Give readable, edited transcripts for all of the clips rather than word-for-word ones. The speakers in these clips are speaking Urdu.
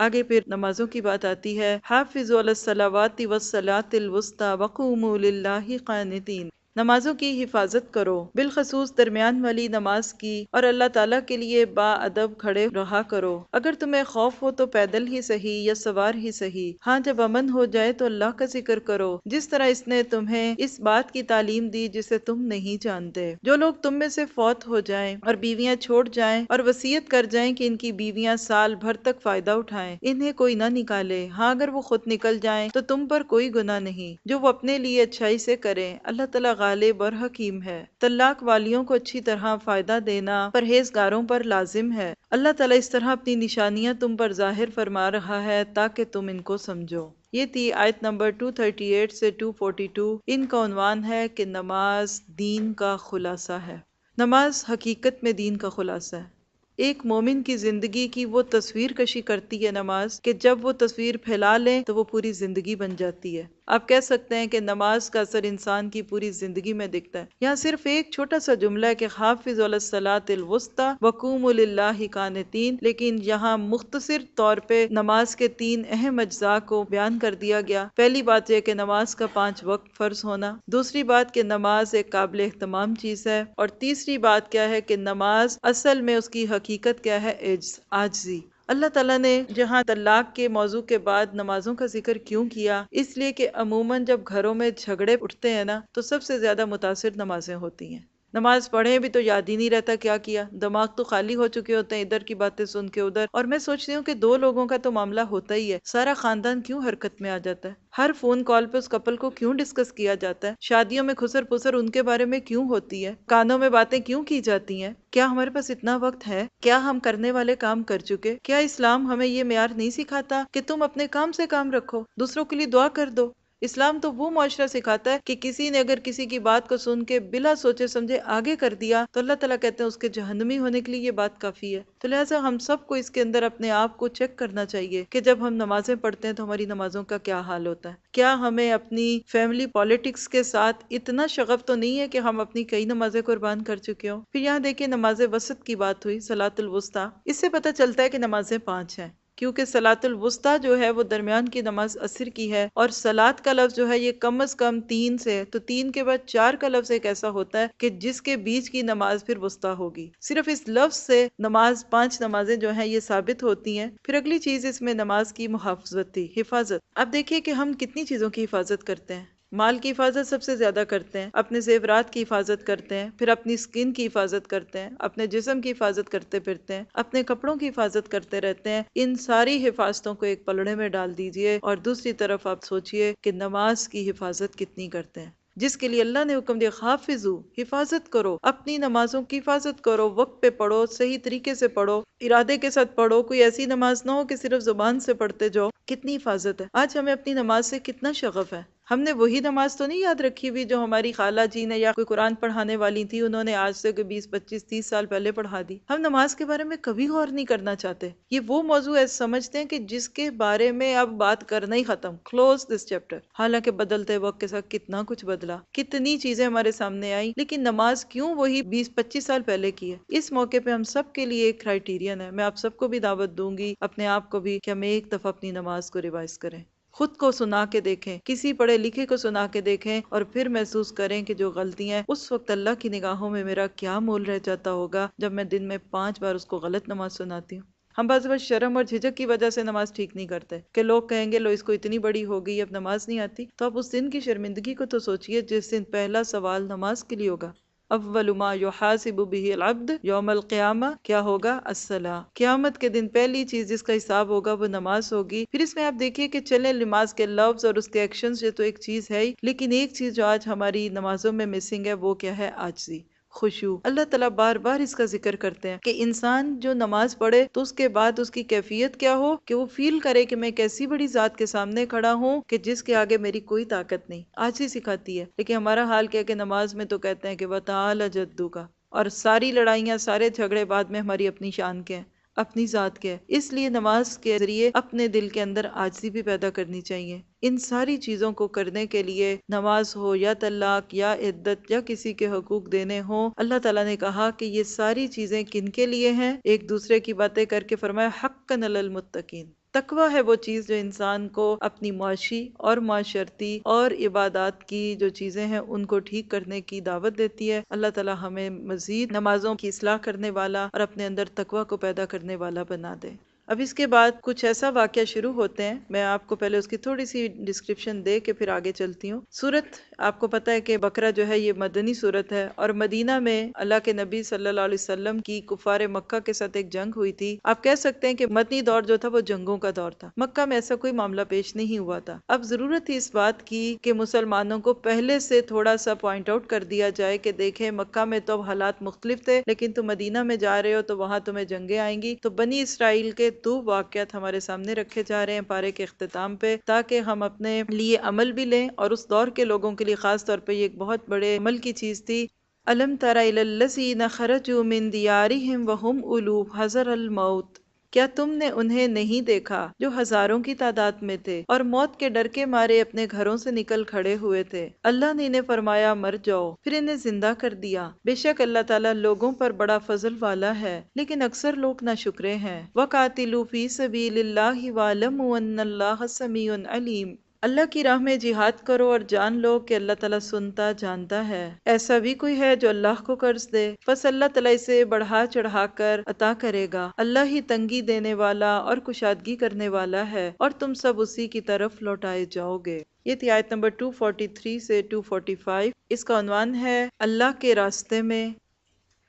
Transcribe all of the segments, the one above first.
آگے پھر نمازوں کی بات آتی ہے، حافظوا علی الصلوات والصلاۃ الوسطی وقوموا للہ قانتین، نمازوں کی حفاظت کرو، بالخصوص درمیان والی نماز کی، اور اللہ تعالیٰ کے لیے با ادب کھڑے رہا کرو، اگر تمہیں خوف ہو تو پیدل ہی صحیح یا سوار ہی صحیح، ہاں جب امن ہو جائے تو اللہ کا ذکر کرو، جس طرح اس نے تمہیں اس بات کی تعلیم دی جسے تم نہیں جانتے۔ جو لوگ تم میں سے فوت ہو جائیں اور بیویاں چھوڑ جائیں اور وصیت کر جائیں کہ ان کی بیویاں سال بھر تک فائدہ اٹھائیں، انہیں کوئی نہ نکالے، ہاں اگر وہ خود نکل جائیں تو تم پر کوئی گناہ نہیں، جو وہ اپنے لیے اچھائی سے کریں، اللہ تعالیٰ غالب اور حکیم ہے۔ طلاق والیوں کو اچھی طرح فائدہ دینا پرہیزگاروں پر لازم ہے، اللہ تعالیٰ اس طرح اپنی نشانیاں تم پر ظاہر فرما رہا ہے تاکہ تم ان کو سمجھو۔ یہ تھی آیت نمبر 238 سے 242۔ ان کا عنوان ہے کہ نماز دین کا خلاصہ ہے۔ نماز حقیقت میں دین کا خلاصہ ہے۔ ایک مومن کی زندگی کی وہ تصویر کشی کرتی ہے نماز، کہ جب وہ تصویر پھیلا لیں تو وہ پوری زندگی بن جاتی ہے۔ آپ کہہ سکتے ہیں کہ نماز کا اثر انسان کی پوری زندگی میں دکھتا ہے۔ یہاں صرف ایک چھوٹا سا جملہ ہے کہ حافظوا علی الصلاۃ الوسطی وقوموا للہ قانتین، لیکن یہاں مختصر طور پہ نماز کے 3 اہم اجزاء کو بیان کر دیا گیا۔ پہلی بات یہ کہ نماز کا 5 وقت فرض ہونا، دوسری بات کہ نماز ایک قابل اہتمام چیز ہے، اور تیسری بات کیا ہے کہ نماز اصل میں اس کی حقیقت کیا ہے، عاجزی۔ اللہ تعالیٰ نے جہاں طلاق کے موضوع کے بعد نمازوں کا ذکر کیوں کیا، اس لیے کہ عموماً جب گھروں میں جھگڑے اٹھتے ہیں نا تو سب سے زیادہ متاثر نمازیں ہوتی ہیں۔ نماز پڑھیں بھی تو یاد ہی نہیں رہتا کیا کیا، دماغ تو خالی ہو چکے ہوتے ہیں ادھر کی باتیں سن کے ادھر، اور میں سوچتی ہوں کہ 2 لوگوں کا تو معاملہ ہوتا ہی ہے، سارا خاندان کیوں حرکت میں آ جاتا ہے، ہر فون کال پہ اس کپل کو کیوں ڈسکس کیا جاتا ہے، شادیوں میں خسر پسر ان کے بارے میں کیوں ہوتی ہے، کانوں میں باتیں کیوں کی جاتی ہیں۔ کیا ہمارے پاس اتنا وقت ہے؟ کیا ہم کرنے والے کام کر چکے؟ کیا اسلام ہمیں یہ معیار نہیں سکھاتا کہ تم اپنے کام سے کام رکھو، دوسروں کے لیے دعا کر دو؟ اسلام تو وہ معاشرہ سکھاتا ہے کہ کسی نے اگر کسی کی بات کو سن کے بلا سوچے سمجھے آگے کر دیا تو اللہ تعالیٰ کہتے ہیں اس کے جہنمی ہونے کے لیے یہ بات کافی ہے۔ تو لہٰذا ہم سب کو اس کے اندر اپنے آپ کو چیک کرنا چاہیے کہ جب ہم نمازیں پڑھتے ہیں تو ہماری نمازوں کا کیا حال ہوتا ہے۔ کیا ہمیں اپنی فیملی پالیٹکس کے ساتھ اتنا شغف تو نہیں ہے کہ ہم اپنی کئی نمازیں قربان کر چکے ہوں؟ پھر یہاں دیکھیں نماز وسط کی بات ہوئی، صلاۃ الوسطی، اس سے پتہ چلتا ہے کہ نمازیں 5 ہیں، کیونکہ صلاۃ الوسطی جو ہے وہ درمیان کی نماز عصر کی ہے، اور صلاۃ کا لفظ جو ہے یہ کم از کم 3 سے ہے، تو 3 کے بعد 4 کا لفظ ایک ایسا ہوتا ہے کہ جس کے بیچ کی نماز پھر وسطی ہوگی۔ صرف اس لفظ سے نماز 5 نمازیں جو ہیں یہ ثابت ہوتی ہیں۔ پھر اگلی چیز اس میں نماز کی محافظت تھی، حفاظت۔ اب دیکھیے کہ ہم کتنی چیزوں کی حفاظت کرتے ہیں۔ مال کی حفاظت سب سے زیادہ کرتے ہیں، اپنے زیورات کی حفاظت کرتے ہیں، پھر اپنی سکن کی حفاظت کرتے ہیں، اپنے جسم کی حفاظت کرتے پھرتے ہیں، اپنے کپڑوں کی حفاظت کرتے رہتے ہیں۔ ان ساری حفاظتوں کو ایک پلڑے میں ڈال دیجئے اور دوسری طرف آپ سوچئے کہ نماز کی حفاظت کتنی کرتے ہیں، جس کے لیے اللہ نے حکم دیا حافظو، حفاظت کرو، اپنی نمازوں کی حفاظت کرو، وقت پہ پڑھو، صحیح طریقے سے پڑھو، ارادے کے ساتھ پڑھو، کوئی ایسی نماز نہ ہو کہ صرف زبان سے پڑھتے جاؤ۔ کتنی حفاظت ہے۔ آج ہمیں اپنی نماز سے کتنا شغف ہے۔ ہم نے وہی نماز تو نہیں یاد رکھی ہوئی جو ہماری خالہ جی نے یا کوئی قرآن پڑھانے والی تھی انہوں نے آج سے 20 25 30 سال پہلے پڑھا دی۔ ہم نماز کے بارے میں کبھی غور نہیں کرنا چاہتے۔ یہ وہ موضوع ایسے سمجھتے ہیں کہ جس کے بارے میں اب بات کرنا ہی ختم، کلوز دس چیپٹر۔ حالانکہ بدلتے وقت کے ساتھ کتنا کچھ بدلا، کتنی چیزیں ہمارے سامنے آئی، لیکن نماز کیوں وہی 20 25 سال پہلے کی ہے۔ اس موقع پہ ہم سب کے لیے ایک کرائیٹیرین ہے، میں آپ سب کو بھی دعوت دوں گی، اپنے آپ کو بھی، کہ ہم ایک دفعہ اپنی نماز کو ریوائز کریں، خود کو سنا کے دیکھیں، کسی پڑھے لکھے کو سنا کے دیکھیں، اور پھر محسوس کریں کہ جو غلطیاں ہیں اس وقت اللہ کی نگاہوں میں میرا کیا مول رہ جاتا ہوگا جب میں دن میں 5 بار اس کو غلط نماز سناتی ہوں۔ ہم بعض وقت شرم اور جھجک کی وجہ سے نماز ٹھیک نہیں کرتے کہ لوگ کہیں گے لو اس کو اتنی بڑی ہو گئی اب نماز نہیں آتی، تو آپ اس دن کی شرمندگی کو تو سوچئے جس دن پہلا سوال نماز کے لیے ہوگا۔ اول ما یحاسب به العبد یوم القیامہ، کیا ہوگا؟ الصلاۃ۔ قیامت کے دن پہلی چیز جس کا حساب ہوگا وہ نماز ہوگی۔ پھر اس میں آپ دیکھیے کہ چلے نماز کے لفظ اور اس کے ایکشنز یہ تو ایک چیز ہے ہی، لیکن ایک چیز جو آج ہماری نمازوں میں مسنگ ہے وہ کیا ہے؟ عاجزی، خشوع۔ اللہ تعالیٰ بار بار اس کا ذکر کرتے ہیں کہ انسان جو نماز پڑھے تو اس کے بعد اس کی کیفیت کیا ہو کہ وہ فیل کرے کہ میں ایک ایسی بڑی ذات کے سامنے کھڑا ہوں کہ جس کے آگے میری کوئی طاقت نہیں۔ آج ہی سکھاتی ہے، لیکن ہمارا حال کیا کہ نماز میں تو کہتے ہیں کہ وَتَعَالَ جَدُّکَ، اور ساری لڑائیاں سارے جھگڑے بعد میں ہماری اپنی شان کے ہیں، اپنی ذات کے ہیں۔ اس لیے نماز کے ذریعے اپنے دل کے اندر عاجزی بھی پیدا کرنی چاہیے۔ ان ساری چیزوں کو کرنے کے لیے نماز ہو یا طلاق یا عدت یا کسی کے حقوق دینے ہوں، اللہ تعالیٰ نے کہا کہ یہ ساری چیزیں کن کے لیے ہیں؟ ایک دوسرے کی باتیں کر کے فرمایا حقاً علی المتقین، تقوی ہے وہ چیز جو انسان کو اپنی معاشی اور معاشرتی اور عبادات کی جو چیزیں ہیں ان کو ٹھیک کرنے کی دعوت دیتی ہے۔ اللہ تعالی ہمیں مزید نمازوں کی اصلاح کرنے والا اور اپنے اندر تقوی کو پیدا کرنے والا بنا دے۔ اب اس کے بعد کچھ ایسا واقعہ شروع ہوتے ہیں، میں آپ کو پہلے اس کی تھوڑی سی ڈسکرپشن دے کے پھر آگے چلتی ہوں۔ سورت آپ کو پتہ ہے کہ بقرہ جو ہے یہ مدنی سورت ہے، اور مدینہ میں اللہ کے نبی صلی اللہ علیہ وسلم کی کفار مکہ کے ساتھ ایک جنگ ہوئی تھی۔ آپ کہہ سکتے ہیں کہ مدنی دور جو تھا وہ جنگوں کا دور تھا، مکہ میں ایسا کوئی معاملہ پیش نہیں ہوا تھا۔ اب ضرورت تھی اس بات کی کہ مسلمانوں کو پہلے سے تھوڑا سا پوائنٹ آؤٹ کر دیا جائے کہ دیکھیں مکہ میں تو حالات مختلف تھے، لیکن تم مدینہ میں جا رہے ہو تو وہاں تمہیں جنگیں آئیں گی۔ تو بنی اسرائیل کے دو واقعات ہمارے سامنے رکھے جا رہے ہیں پارے کے اختتام پہ، تاکہ ہم اپنے لیے عمل بھی لیں، اور اس دور کے لوگوں کے لیے خاص طور پہ یہ ایک بہت بڑے عمل کی چیز تھی۔ الم تر الی الذین خرجوا من دیارہم وہم الوف حذر الموت، کیا تم نے انہیں نہیں دیکھا جو ہزاروں کی تعداد میں تھے اور موت کے ڈر کے مارے اپنے گھروں سے نکل کھڑے ہوئے تھے؟ اللہ نے انہیں فرمایا مر جاؤ، پھر انہیں زندہ کر دیا۔ بے شک اللہ تعالیٰ لوگوں پر بڑا فضل والا ہے، لیکن اکثر لوگ ناشکرے ہیں۔ وَقَاتِلُوا فِي سَبِيلِ اللَّهِ وَاعْلَمُوا أَنَّ اللَّهَ سَمِيعٌ عَلِيمٌ، اللہ کی راہ میں جہاد کرو اور جان لو کہ اللہ تعالیٰ سنتا جانتا ہے۔ ایسا بھی کوئی ہے جو اللہ کو قرض دے؟ پس اللہ تعالیٰ اسے بڑھا چڑھا کر عطا کرے گا۔ اللہ ہی تنگی دینے والا اور کشادگی کرنے والا ہے، اور تم سب اسی کی طرف لوٹائے جاؤ گے۔ یہ تھی آیت نمبر 243 سے 245۔ اس کا عنوان ہے اللہ کے راستے میں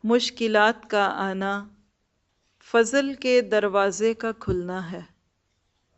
مشکلات کا آنا فضل کے دروازے کا کھلنا ہے۔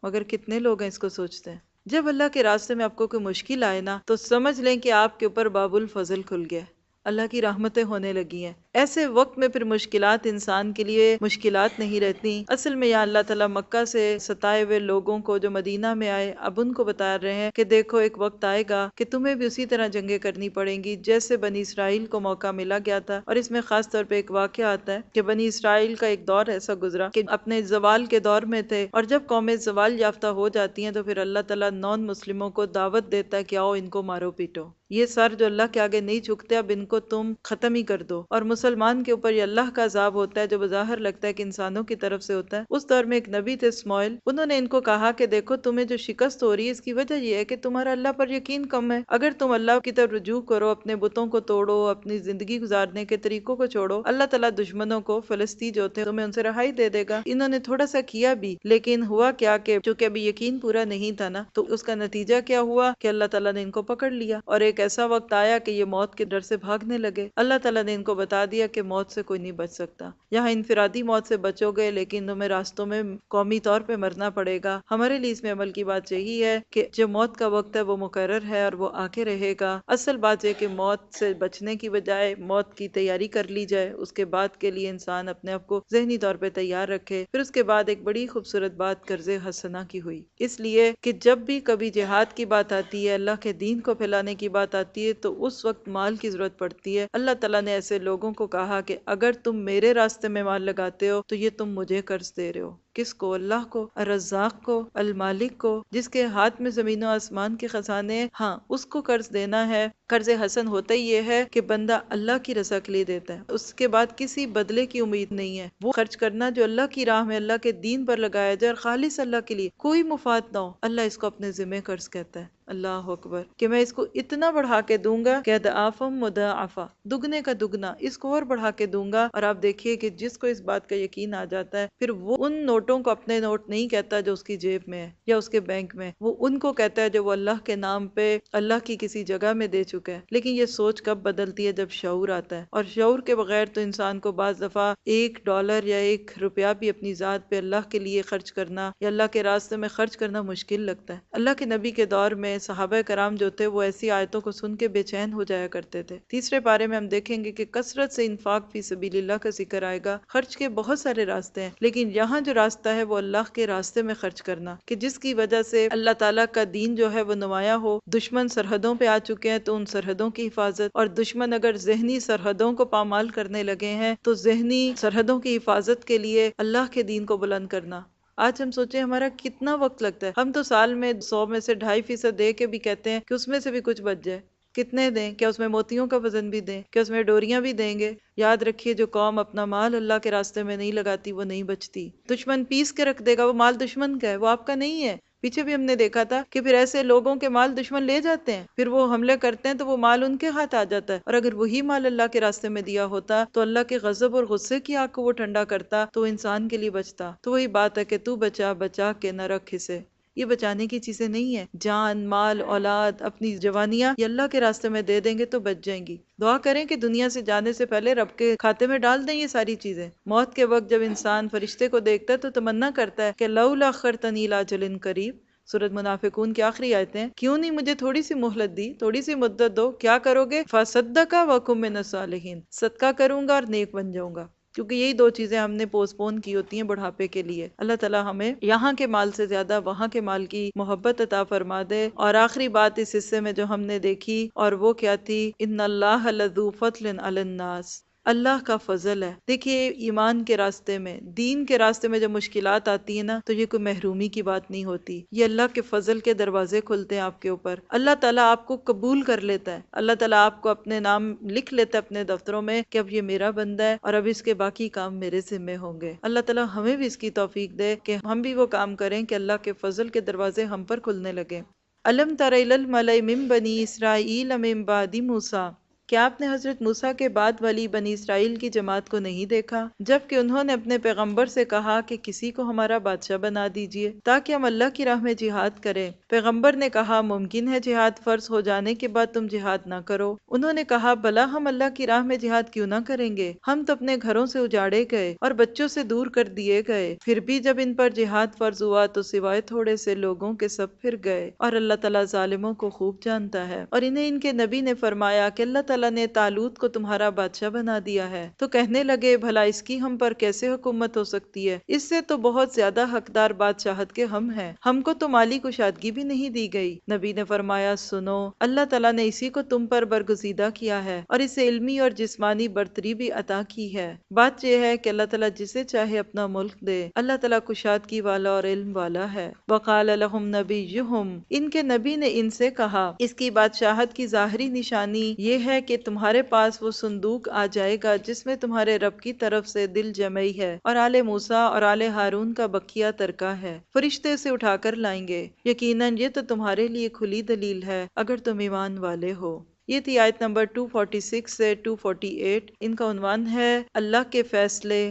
مگر کتنے لوگ ہیں اس کو سوچتے ہیں؟ جب اللہ کے راستے میں آپ کو کوئی مشکل آئے نا تو سمجھ لیں کہ آپ کے اوپر باب الفضل کھل گیا، اللہ کی رحمتیں ہونے لگی ہیں۔ ایسے وقت میں پھر مشکلات انسان کے لیے مشکلات نہیں رہتی۔ اصل میں یہاں اللہ تعالیٰ مکہ سے ستائے ہوئے لوگوں کو جو مدینہ میں آئے اب ان کو بتا رہے ہیں کہ دیکھو ایک وقت آئے گا کہ تمہیں بھی اسی طرح جنگیں کرنی پڑیں گی جیسے بنی اسرائیل کو موقع ملا گیا تھا۔ اور اس میں خاص طور پہ ایک واقعہ آتا ہے کہ بنی اسرائیل کا ایک دور ایسا گزرا کہ اپنے زوال کے دور میں تھے، اور جب قومیں زوال یافتہ ہو جاتی ہیں تو پھر اللہ تعالیٰ نان مسلموں کو دعوت دیتا ہے کہ آؤ ان کو مارو پیٹو، یہ سر جو اللہ کے آگے نہیں جھکتے اب ان کو تم ختم ہی کر دو۔ اور مسلمان کے اوپر یہ اللہ کا عذاب ہوتا ہے جو بظاہر لگتا ہے کہ انسانوں کی طرف سے ہوتا ہے۔ اس دور میں ایک نبی تھے اسماعیل، انہوں نے ان کو کہا کہ دیکھو تمہیں جو شکست ہو رہی ہے اس کی وجہ یہ ہے کہ تمہارا اللہ پر یقین کم ہے۔ اگر تم اللہ کی طرف رجوع کرو، اپنے بتوں کو توڑو، اپنی زندگی گزارنے کے طریقوں کو چھوڑو، اللہ تعالیٰ دشمنوں کو فلسطین جو تھے تمہیں ان سے رہائی دے دے گا۔ انہوں نے تھوڑا سا کیا بھی، لیکن ہوا کیا کہ چونکہ ابھی یقین پورا نہیں تھا نا، تو اس کا نتیجہ کیا ہوا کہ اللہ تعالیٰ نے ان کو پکڑ لیا، اور ایک ایسا وقت آیا کہ یہ موت کے ڈر سے بھاگنے لگے۔ اللہ تعالیٰ نے ان کو بتا دیا کہ موت سے کوئی نہیں بچ سکتا، یہاں انفرادی موت سے بچو گے لیکن تمہیں راستوں میں قومی طور پہ مرنا پڑے گا۔ ہمارے لیے اس میں عمل کی بات یہی ہے کہ جو موت کا وقت ہے وہ مقرر ہے اور وہ آ کے رہے گا۔ اصل بات یہ کہ موت سے بچنے کی بجائے موت کی تیاری کر لی جائے، اس کے بعد کے لیے انسان اپنے آپ کو ذہنی طور پہ تیار رکھے۔ پھر اس کے بعد ایک بڑی خوبصورت بات قرض حسنہ کی ہوئی، اس لیے کہ جب بھی کبھی جہاد کی بات آتی ہے، اللہ کے دین کو پھیلانے کی بات آتی ہے تو اس وقت مال کی ضرورت پڑتی ہے۔ اللہ تعالیٰ نے ایسے لوگوں کو کہا کہ اگر تم میرے راستے میں مال لگاتے ہو تو یہ تم مجھے قرض دے رہے ہو۔ کس کو؟ اللہ کو، الرزاق کو، المالک کو، جس کے ہاتھ میں زمین و آسمان کے خزانے ہیں، ہاں اس کو قرض دینا ہے۔ قرض حسن ہوتا ہی یہ ہے کہ بندہ اللہ کی رضا کے لیے دیتا ہے، اس کے بعد کسی بدلے کی امید نہیں ہے۔ وہ خرچ کرنا جو اللہ کی راہ میں اللہ کے دین پر لگایا جائے اور خالص اللہ کے لیے، کوئی مفاد نہ ہو، اللہ اس کو اپنے ذمہ قرض کہتا ہے۔ اللہ اکبر، کہ میں اس کو اتنا بڑھا کے دوں گا کہ اضعافا مضاعفہ، دگنے کا دگنا اس کو اور بڑھا کے دوں گا۔ اور آپ دیکھیے کہ جس کو اس بات کا یقین آ جاتا ہے پھر وہ ان نوٹوں کو اپنے نوٹ نہیں کہتا جو اس کی جیب میں ہے یا اس کے بینک میں، وہ ان کو کہتا ہے جو وہ اللہ کے نام پہ اللہ کی کسی جگہ میں دے چکا ہے۔ لیکن یہ سوچ کب بدلتی ہے؟ جب شعور آتا ہے، اور شعور کے بغیر تو انسان کو بعض دفعہ $1 یا $1 بھی اپنی ذات پہ اللہ کے لیے خرچ کرنا یا اللہ کے راستے میں خرچ کرنا مشکل لگتا ہے۔ اللہ کے نبی کے دور میں صحابہ کرام جو تھے وہ ایسی آیتوں کو سن کے بے چین ہو جایا کرتے تھے۔ تیسرے پارے میں ہم دیکھیں گے کہ کثرت سے انفاق فی سبیل اللہ کا ذکر آئے گا۔ خرچ کے بہت سارے راستے ہیں، لیکن یہاں جو راستہ ہے وہ اللہ کے راستے میں خرچ کرنا، کہ جس کی وجہ سے اللہ تعالیٰ کا دین جو ہے وہ نمایاں ہو۔ دشمن سرحدوں پہ آ چکے ہیں تو ان سرحدوں کی حفاظت، اور دشمن اگر ذہنی سرحدوں کو پامال کرنے لگے ہیں تو ذہنی سرحدوں کی حفاظت کے لیے اللہ کے دین کو بلند کرنا۔ آج ہم سوچیں ہمارا کتنا وقت لگتا ہے، ہم تو سال میں 100 میں سے 2.5% دے کے بھی کہتے ہیں کہ اس میں سے بھی کچھ بچ جائے، کتنے دیں؟ کیا اس میں موتیوں کا وزن بھی دیں؟ کیا اس میں ڈوریاں بھی دیں گے؟ یاد رکھیے جو قوم اپنا مال اللہ کے راستے میں نہیں لگاتی وہ نہیں بچتی۔ دشمن پیس کے رکھ دے گا، وہ مال دشمن کا ہے، وہ آپ کا نہیں ہے۔ پیچھے بھی ہم نے دیکھا تھا کہ پھر ایسے لوگوں کے مال دشمن لے جاتے ہیں، پھر وہ حملے کرتے ہیں تو وہ مال ان کے ہاتھ آ جاتا ہے، اور اگر وہی مال اللہ کے راستے میں دیا ہوتا تو اللہ کے غضب اور غصے کی آگ کو وہ ٹھنڈا کرتا تو وہ انسان کے لیے بچتا۔ تو وہی بات ہے کہ تو بچا بچا کے نہ رکھ اسے۔ یہ بچانے کی چیزیں نہیں ہیں، جان، مال، اولاد، اپنی جوانیاں یہ اللہ کے راستے میں دے دیں گے تو بچ جائیں گی۔ دعا کریں کہ دنیا سے جانے سے پہلے رب کے کھاتے میں ڈال دیں یہ ساری چیزیں۔ موت کے وقت جب انسان فرشتے کو دیکھتا ہے تو تمنا کرتا ہے کہ لولا اخرتنی الی اجل قریب، سورۃ منافقون کی آخری آیتیں، کیوں نہیں مجھے تھوڑی سی مہلت دی، تھوڑی سی مدت دو، کیا کرو گے؟ فَصَدَّقَ وَكُن مِّنَ الصَّالِحِينَ، صدقہ کروں گا اور نیک بن جاؤں گا۔ کیونکہ یہی دو چیزیں ہم نے پوسٹ پون کی ہوتی ہیں بڑھاپے کے لیے۔ اللہ تعالیٰ ہمیں یہاں کے مال سے زیادہ وہاں کے مال کی محبت عطا فرما دے۔ اور آخری بات اس حصے میں جو ہم نے دیکھی اور وہ کیا تھی، ان اللہ لذو فضل علی الناس، اللہ کا فضل ہے۔ دیکھیے ایمان کے راستے میں، دین کے راستے میں جب مشکلات آتی ہیں نا تو یہ کوئی محرومی کی بات نہیں ہوتی، یہ اللہ کے فضل کے دروازے کھلتے ہیں آپ کے اوپر۔ اللہ تعالیٰ آپ کو قبول کر لیتا ہے، اللہ تعالیٰ آپ کو اپنے نام لکھ لیتا ہے اپنے دفتروں میں کہ اب یہ میرا بندہ ہے اور اب اس کے باقی کام میرے ذمے ہوں گے۔ اللہ تعالیٰ ہمیں بھی اس کی توفیق دے کہ ہم بھی وہ کام کریں کہ اللہ کے فضل کے دروازے ہم پر کھلنے لگے۔ الم تر الی الملأ من بنی اسرائیل من بعد موسیٰ، کیا آپ نے حضرت موسیٰ کے بعد والی بنی اسرائیل کی جماعت کو نہیں دیکھا جبکہ انہوں نے اپنے پیغمبر سے کہا کہ کسی کو ہمارا بادشاہ بنا دیجئے تاکہ ہم اللہ کی راہ میں جہاد کریں۔ پیغمبر نے کہا ممکن ہے جہاد فرض ہو جانے کے بعد تم جہاد نہ کرو۔ انہوں نے کہا بھلا ہم اللہ کی راہ میں جہاد کیوں نہ کریں گے، ہم تو اپنے گھروں سے اجاڑے گئے اور بچوں سے دور کر دیے گئے، پھر بھی جب ان پر جہاد فرض ہوا تو سوائے تھوڑے سے لوگوں کے سب پھر گئے، اور اللہ تعالیٰ ظالموں کو خوب جانتا ہے۔ اور انہیں ان کے نبی نے فرمایا کہ اللہ تعالیٰ نے طالوت کو تمہارا بادشاہ بنا دیا ہے، تو کہنے لگے بھلا اس کی ہم پر کیسے حکومت ہو سکتی ہے، اس سے تو بہت زیادہ حقدار بادشاہت کے ہم ہیں، ہم کو تو مالی کشادگی بھی نہیں دی گئی۔ نبی نے فرمایا سنو، اللہ تعالیٰ نے اسی کو تم پر برگزیدہ کیا ہے اور اسے علمی اور جسمانی برتری بھی عطا کی ہے۔ بات یہ ہے کہ اللہ تعالیٰ جسے چاہے اپنا ملک دے، اللہ تعالیٰ کشادگی والا اور علم والا ہے۔ وقال لهم نبیہم، ان کے نبی نے ان سے کہا، اس کی بادشاہت کی ظاہری نشانی یہ ہے کہ تمہارے پاس وہ صندوق آ جائے گا جس میں تمہارے رب کی طرف سے دل جمعی ہے اور آل موسیٰ اور آل ہارون کا بقیہ ترکہ ہے، فرشتے اسے اٹھا کر لائیں گے، یقیناً یہ تو تمہارے لیے کھلی دلیل ہے اگر تم ایمان والے ہو۔ یہ تھی آیت نمبر 246 سے 248۔ ان کا عنوان ہے اللہ کے فیصلے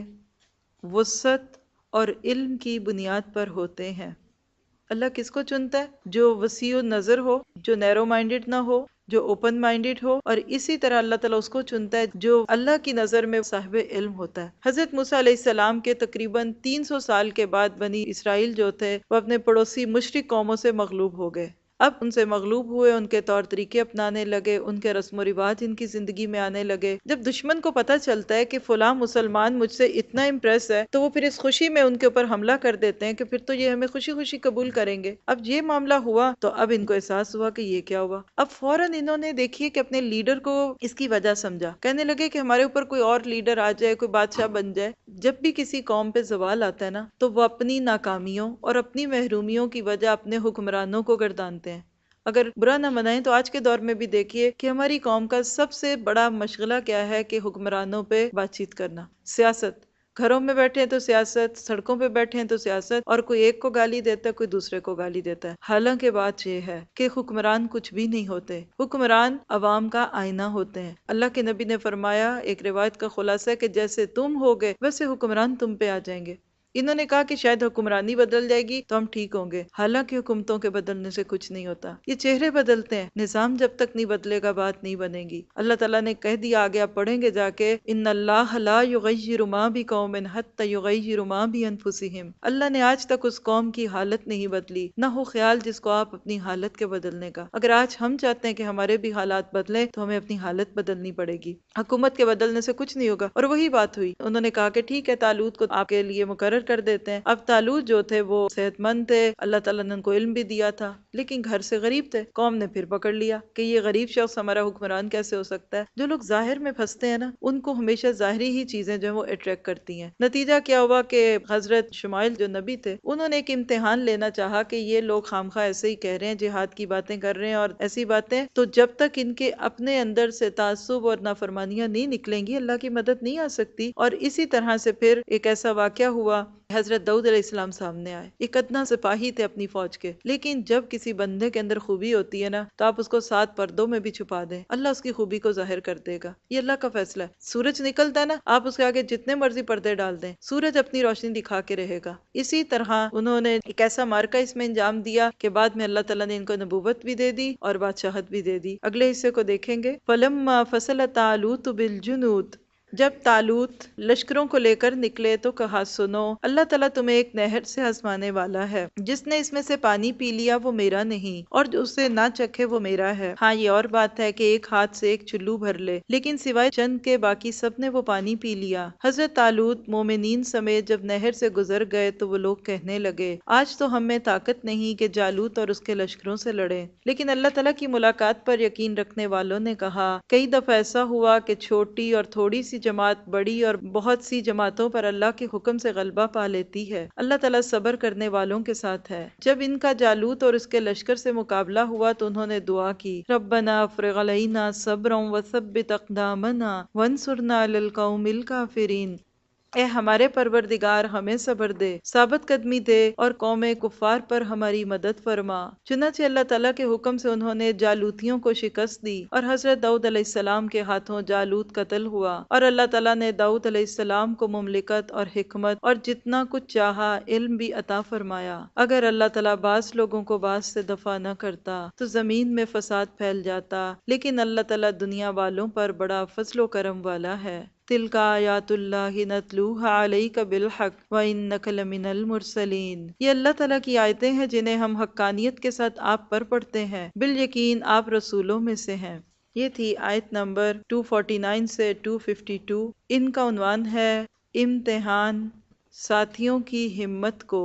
وسعت اور علم کی بنیاد پر ہوتے ہیں۔ اللہ کس کو چنتا ہے؟ جو وسیع نظر ہو، جو نیرو مائنڈڈ نہ ہو، جو اوپن مائنڈڈ ہو، اور اسی طرح اللہ تعالیٰ اس کو چنتا ہے جو اللہ کی نظر میں صاحب علم ہوتا ہے۔ حضرت موسیٰ علیہ السلام کے تقریباً 300 سال کے بعد بنی اسرائیل جو تھے وہ اپنے پڑوسی مشرک قوموں سے مغلوب ہو گئے۔ اب ان سے مغلوب ہوئے، ان کے طور طریقے اپنانے لگے، ان کے رسم و رواج ان کی زندگی میں آنے لگے۔ جب دشمن کو پتہ چلتا ہے کہ فلاں مسلمان مجھ سے اتنا امپریس ہے تو وہ پھر اس خوشی میں ان کے اوپر حملہ کر دیتے ہیں کہ پھر تو یہ ہمیں خوشی خوشی قبول کریں گے۔ اب یہ معاملہ ہوا تو اب ان کو احساس ہوا کہ یہ کیا ہوا۔ اب فوراً انہوں نے دیکھیے کہ اپنے لیڈر کو اس کی وجہ سمجھا، کہنے لگے کہ ہمارے اوپر کوئی اور لیڈر آ جائے، کوئی بادشاہ بن جائے۔ جب بھی کسی قوم پہ زوال آتا ہے نا تو وہ اپنی ناکامیوں اور اپنی محرومیوں کی وجہ اپنے حکمرانوں کو گردانتے ہیں۔ اگر برا نہ منائیں تو آج کے دور میں بھی دیکھیے کہ ہماری قوم کا سب سے بڑا مشغلہ کیا ہے کہ حکمرانوں پہ بات چیت کرنا، سیاست۔ گھروں میں بیٹھے ہیں تو سیاست، سڑکوں پہ بیٹھے ہیں تو سیاست، اور کوئی ایک کو گالی دیتا ہے، کوئی دوسرے کو گالی دیتا ہے۔ حالانکہ بات یہ ہے کہ حکمران کچھ بھی نہیں ہوتے، حکمران عوام کا آئینہ ہوتے ہیں۔ اللہ کے نبی نے فرمایا، ایک روایت کا خلاصہ ہے کہ جیسے تم ہوگے ویسے حکمران تم پہ آ جائیں گے۔ انہوں نے کہا کہ شاید حکمرانی بدل جائے گی تو ہم ٹھیک ہوں گے، حالانکہ حکومتوں کے بدلنے سے کچھ نہیں ہوتا، یہ چہرے بدلتے ہیں، نظام جب تک نہیں بدلے گا بات نہیں بنے گی۔ اللہ تعالیٰ نے کہہ دیا، آگے آپ پڑھیں گے جا کے، ان اللہ لا یغیر ما بقوم حتی یغیروا ما بانفسہم، اللہ نے آج تک اس قوم کی حالت نہیں بدلی، نہ ہو خیال جس کو آپ اپنی حالت کے بدلنے کا۔ اگر آج ہم چاہتے ہیں کہ ہمارے بھی حالات بدلیں تو ہمیں اپنی حالت بدلنی پڑے گی، حکومت کے بدلنے سے کچھ نہیں ہوگا۔ اور وہی بات ہوئی، انہوں نے کہا کہ ٹھیک ہے طالوت کو آپ کے لیے مقرر کر دیتے ہیں۔ اب طالوت جو تھے وہ صحت مند تھے، اللہ تعالیٰ نے ان کو علم بھی دیا تھا، لیکن گھر سے غریب تھے۔ قوم نے پھر پکڑ لیا کہ یہ غریب شخص ہمارا حکمران کیسے ہو سکتا ہے۔ جو لوگ ظاہر میں پھنستے ہیں نا، ان کو ہمیشہ ظاہری ہی چیزیں جو ہیں وہ اٹریکٹ کرتی ہیں۔ نتیجہ کیا ہوا کہ حضرت شمائل جو نبی تھے، انہوں نے ایک امتحان لینا چاہا کہ یہ لوگ خامخواہ ایسے ہی کہہ رہے ہیں، جہاد کی باتیں کر رہے ہیں اور ایسی باتیں، تو جب تک ان کے اپنے اندر سے تعصب اور نافرمانیاں نہیں نکلیں گی، اللہ کی مدد نہیں آ سکتی۔ اور اسی طرح سے پھر ایک ایسا واقعہ ہوا، حضرت داؤد علیہ السلام سامنے آئے، ایک ادنا سپاہی تھے اپنی فوج کے، لیکن جب کسی بندے کے اندر خوبی ہوتی ہے نا، تو آپ اس کو 7 پردوں میں بھی چھپا دیں، اللہ اس کی خوبی کو ظاہر کر دے گا۔ یہ اللہ کا فیصلہ ہے۔ سورج نکلتا ہے نا، آپ اس کے آگے جتنے مرضی پردے ڈال دیں، سورج اپنی روشنی دکھا کے رہے گا۔ اسی طرح انہوں نے ایک ایسا مارکا اس میں انجام دیا کہ بعد میں اللہ تعالیٰ نے ان کو نبوت بھی دے دی اور بادشاہت بھی دے دی۔ اگلے حصے کو دیکھیں گے۔ فَلَمَّا فَصَلَ طَالُوتُ بِالْجُنُودِ، جب طالوت لشکروں کو لے کر نکلے تو کہا، سنو، اللہ تعالیٰ تمہیں ایک نہر سے آزمانے والا ہے، جس نے اس میں سے پانی پی لیا وہ میرا نہیں، اور جو اسے نہ چکھے وہ میرا ہے۔ ہاں، یہ اور بات ہے کہ ایک ہاتھ سے ایک چلو بھر لے، لیکن سوائے چند کے باقی سب نے وہ پانی پی لیا۔ حضرت طالوت مومنین سمیت جب نہر سے گزر گئے تو وہ لوگ کہنے لگے، آج تو ہم میں طاقت نہیں کہ جالوت اور اس کے لشکروں سے لڑیں۔ لیکن اللہ تعالیٰ کی ملاقات پر یقین رکھنے والوں نے کہا، کئی دفعہ ایسا ہوا کہ چھوٹی اور تھوڑی سی جماعت بڑی اور بہت سی جماعتوں پر اللہ کے حکم سے غلبہ پا لیتی ہے۔ اللہ تعالیٰ صبر کرنے والوں کے ساتھ ہے۔ جب ان کا جالوت اور اس کے لشکر سے مقابلہ ہوا تو انہوں نے دعا کی، ربنا افرغ علینا صبرا وثبت اقدامنا وانصرنا علی القوم الکافرین۔ اے ہمارے پروردگار، ہمیں صبر دے، ثابت قدمی دے اور قوم کفار پر ہماری مدد فرما۔ چنانچہ اللہ تعالیٰ کے حکم سے انہوں نے جالوتیوں کو شکست دی اور حضرت داؤد علیہ السلام کے ہاتھوں جالوت قتل ہوا، اور اللہ تعالیٰ نے داؤد علیہ السلام کو مملکت اور حکمت اور جتنا کچھ چاہا علم بھی عطا فرمایا۔ اگر اللہ تعالیٰ بعض لوگوں کو بعض سے دفع نہ کرتا تو زمین میں فساد پھیل جاتا، لیکن اللہ تعالیٰ دنیا والوں پر بڑا فضل و کرم والا ہے۔ تِلْکَ آیاتُ اللہ نتلوها علیک بالحق وَإِنَّکَ لَمِنَ المرسلین۔ یہ اللہ تعالیٰ کی آیتیں ہیں جنہیں ہم حقانیت کے ساتھ آپ پر پڑھتے ہیں، بالیقین آپ رسولوں میں سے ہیں۔ یہ تھی آیت نمبر 249 سے 252۔ ان کا عنوان ہے امتحان، ساتھیوں کی ہمت کو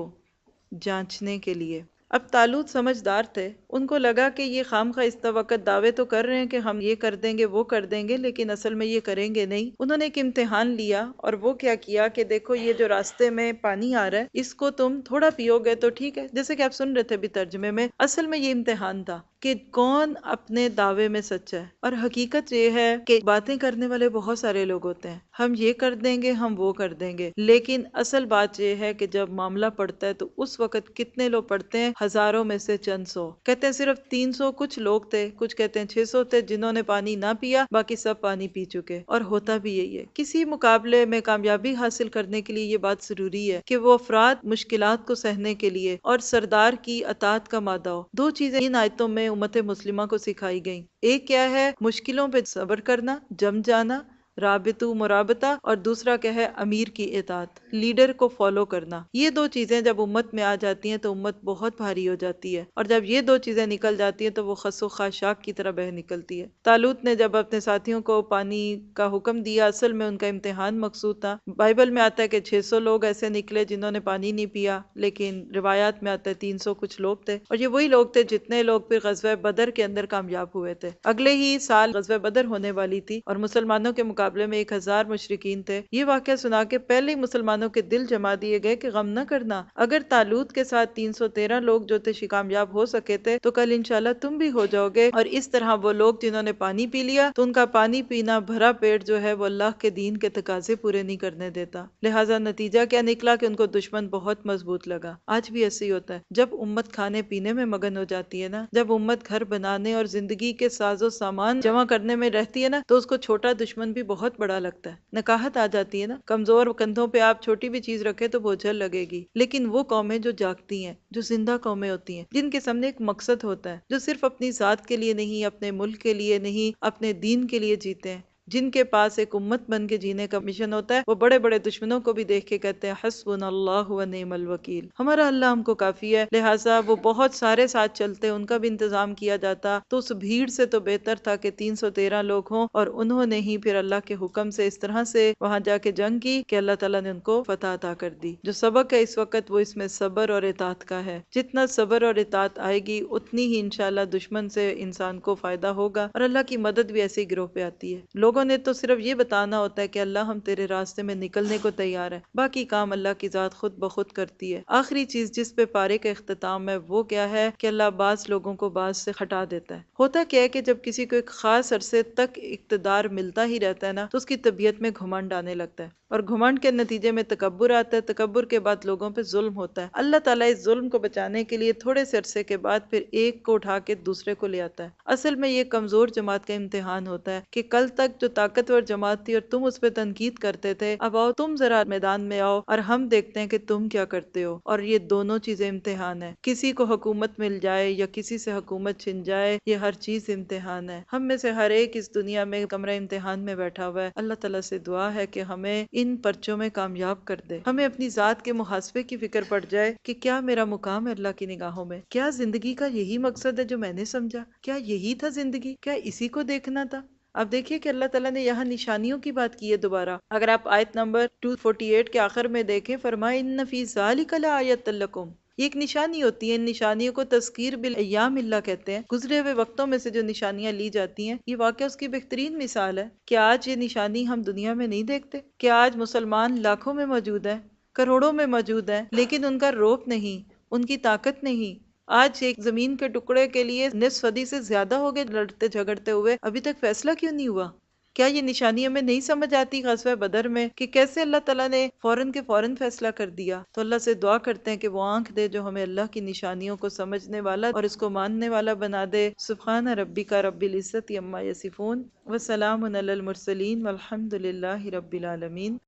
جانچنے کے لیے۔ اب طالوت سمجھدار تھے، ان کو لگا کہ یہ خواہ اس وقت دعوے تو کر رہے ہیں کہ ہم یہ کر دیں گے وہ کر دیں گے، لیکن اصل میں یہ کریں گے نہیں۔ انہوں نے ایک امتحان لیا، اور وہ کیا کیا کہ دیکھو یہ جو راستے میں پانی آ رہا ہے اس کو تم تھوڑا پیو گے تو ٹھیک ہے، جیسے کہ آپ سن رہے تھے ابھی ترجمے میں، اصل میں یہ امتحان تھا کہ کون اپنے دعوے میں سچا ہے۔ اور حقیقت یہ ہے کہ باتیں کرنے والے بہت سارے لوگ ہوتے ہیں، ہم یہ کر دیں گے، ہم وہ کر دیں گے، لیکن اصل بات یہ ہے کہ جب معاملہ پڑتا ہے تو اس وقت کتنے لوگ پڑھتے ہیں؟ ہزاروں میں سے چند سو۔ کہتے ہیں صرف 300 کچھ لوگ تھے، کچھ کہتے ہیں 600 تھے جنہوں نے پانی نہ پیا، باقی سب پانی پی چکے۔ اور ہوتا بھی یہی ہے، کسی مقابلے میں کامیابی حاصل کرنے کے لیے یہ بات ضروری ہے کہ وہ افراد مشکلات کو سہنے کے لیے اور سردار کی اطاعت کا مادہ ہو۔ 2 چیزیں ان آیتوں میں امت مسلمہ کو سکھائی گئیں، ایک کیا ہے؟ مشکلوں پہ صبر کرنا، جم جانا، رابطو مرابطہ، اور دوسرا کیا ہے؟ امیر کی اطاعت، لیڈر کو فالو کرنا۔ یہ 2 چیزیں جب امت میں آ جاتی ہیں تو امت بہت بھاری ہو جاتی ہے، اور جب یہ 2 چیزیں نکل جاتی ہیں تو وہ خس و خاشاک کی طرح بہہ نکلتی ہے۔ طالوت نے جب اپنے ساتھیوں کو پانی کا حکم دیا، اصل میں ان کا امتحان مقصود تھا۔ بائبل میں آتا ہے کہ 600 لوگ ایسے نکلے جنہوں نے پانی نہیں پیا، لیکن روایات میں آتا ہے 300 کچھ لوگ تھے، اور یہ وہی لوگ تھے جتنے لوگ پھر غزوہ بدر کے اندر کامیاب ہوئے تھے۔ اگلے ہی سال غزوہ بدر ہونے والی تھی، اور مسلمانوں کے مقابلے میں 1000 مشرکین تھے۔ یہ واقعہ سنا کے پہلے ہی مسلمانوں کے دل جما دیے گئے کہ غم نہ کرنا، اگر طالوت کے ساتھ 313 لوگ جو تھے کامیاب ہو سکے تھے تو کل انشاءاللہ تم بھی ہو جاؤ گے۔ اور اس طرح وہ لوگ جنہوں نے پانی پی لیا تو ان کا پانی پینا بھرا پیٹ جو ہے وہ اللہ کے دین کے تقاضے پورے نہیں کرنے دیتا، لہٰذا نتیجہ کیا نکلا کہ ان کو دشمن بہت مضبوط لگا۔ آج بھی ایسے ہی ہوتا ہے، جب امت کھانے پینے میں مگن ہو جاتی ہے نا، جب امت گھر بنانے اور زندگی کے ساز و سامان جمع کرنے میں رہتی ہے نا، تو اس کو چھوٹا دشمن بھی بہت بڑا لگتا ہے۔ نکاہت آ جاتی ہے نا، کمزور کندھوں پہ آپ چھوٹی بھی چیز رکھے تو بوجھل لگے گی، لیکن وہ قومیں جو جاگتی ہیں، جو زندہ قومیں ہوتی ہیں، جن کے سامنے ایک مقصد ہوتا ہے، جو صرف اپنی ذات کے لیے نہیں، اپنے ملک کے لیے نہیں، اپنے دین کے لیے جیتے ہیں، جن کے پاس ایک امت بن کے جینے کا مشن ہوتا ہے، وہ بڑے بڑے دشمنوں کو بھی دیکھ کے کہتے ہیں حسبنا اللہ و نعم الوکیل، ہمارا اللہ ہم کو کافی ہے۔ لہٰذا وہ بہت سارے ساتھ چلتے، ان کا بھی انتظام کیا جاتا، تو اس بھیڑ سے تو بہتر تھا کہ 313 لوگ ہوں، اور انہوں نے ہی پھر اللہ کے حکم سے اس طرح سے وہاں جا کے جنگ کی کہ اللہ تعالیٰ نے ان کو فتح عطا کر دی۔ جو سبق ہے اس وقت وہ اس میں صبر اور اطاعت کا ہے، جتنا صبر اور اطاعت آئے گی اتنی ہی انشاءاللہ دشمن سے انسان کو فائدہ ہوگا، اور اللہ کی مدد بھی ایسے ہی گروہ پہ آتی ہے۔ لوگوں نے تو صرف یہ بتانا ہوتا ہے کہ اللہ ہم تیرے راستے میں نکلنے کو تیار ہے، باقی کام اللہ کی ذات خود بخود کرتی ہے۔ آخری چیز جس پہ پارے کا اختتام ہے وہ کیا ہے کہ اللہ بعض لوگوں کو بعض سے ہٹا دیتا ہے۔ ہوتا کیا ہے کہ جب کسی کو ایک خاص عرصے تک اقتدار ملتا ہی رہتا ہے نا، تو اس کی طبیعت میں گھمنڈ آنے لگتا ہے، اور گھمنڈ کے نتیجے میں تکبر آتا ہے، تکبر کے بعد لوگوں پہ ظلم ہوتا ہے۔ اللہ تعالیٰ اس ظلم کو بچانے کے لیے تھوڑے سے عرصے کے بعد پھر ایک کو اٹھا کے دوسرے کو لے آتا ہے۔ اصل میں یہ کمزور جماعت کا امتحان ہوتا ہے کہ کل تک جو طاقتور جماعت تھی اور تم اس پہ تنقید کرتے تھے، اب آؤ تم ذرا میدان میں آؤ اور ہم دیکھتے ہیں کہ تم کیا کرتے ہو۔ اور یہ دونوں چیزیں امتحان ہے، کسی کو حکومت مل جائے یا کسی سے حکومت چھن جائے، یہ ہر چیز امتحان ہے۔ ہم میں سے ہر ایک اس دنیا میں کمرہ امتحان میں بیٹھا ہوا ہے، اللہ تعالیٰ سے دعا ہے کہ ہمیں ان پرچوں میں کامیاب کر دے، ہمیں اپنی ذات کے محاسبے کی فکر پڑ جائے کہ کیا میرا مقام ہے اللہ کی نگاہوں میں، کیا زندگی کا یہی مقصد ہے جو میں نے سمجھا، کیا یہی تھا زندگی، کیا اسی کو دیکھنا تھا۔ اب دیکھیے کہ اللہ تعالیٰ نے یہاں نشانیوں کی بات کی ہے دوبارہ، اگر آپ آیت نمبر 248 کے آخر میں دیکھیں، فرمائے ان فی ذالک لآیۃ لکم، یہ ایک نشانی ہوتی ہے۔ ان نشانیوں کو تذکیر بالایام اللہ کہتے ہیں، گزرے ہوئے وقتوں میں سے جو نشانیاں لی جاتی ہیں، یہ واقعہ اس کی بہترین مثال ہے کہ آج یہ نشانی ہم دنیا میں نہیں دیکھتے، کہ آج مسلمان لاکھوں میں موجود ہیں، کروڑوں میں موجود ہیں، لیکن ان کا روپ نہیں، ان کی طاقت نہیں۔ آج ایک زمین کے ٹکڑے کے لیے نصف صدی سے زیادہ ہو گئے لڑتے جھگڑتے ہوئے، ابھی تک فیصلہ کیوں نہیں ہوا؟ کیا یہ نشانی ہمیں نہیں سمجھ آتی غزوہ بدر میں کہ کیسے اللہ تعالیٰ نے فوراً کے فوراً فیصلہ کر دیا؟ تو اللہ سے دعا کرتے ہیں کہ وہ آنکھ دے جو ہمیں اللہ کی نشانیوں کو سمجھنے والا اور اس کو ماننے والا بنا دے۔ سبحان ربک رب العزت عما یصفون وسلام علی المرسلین والحمد للہ رب العالمین۔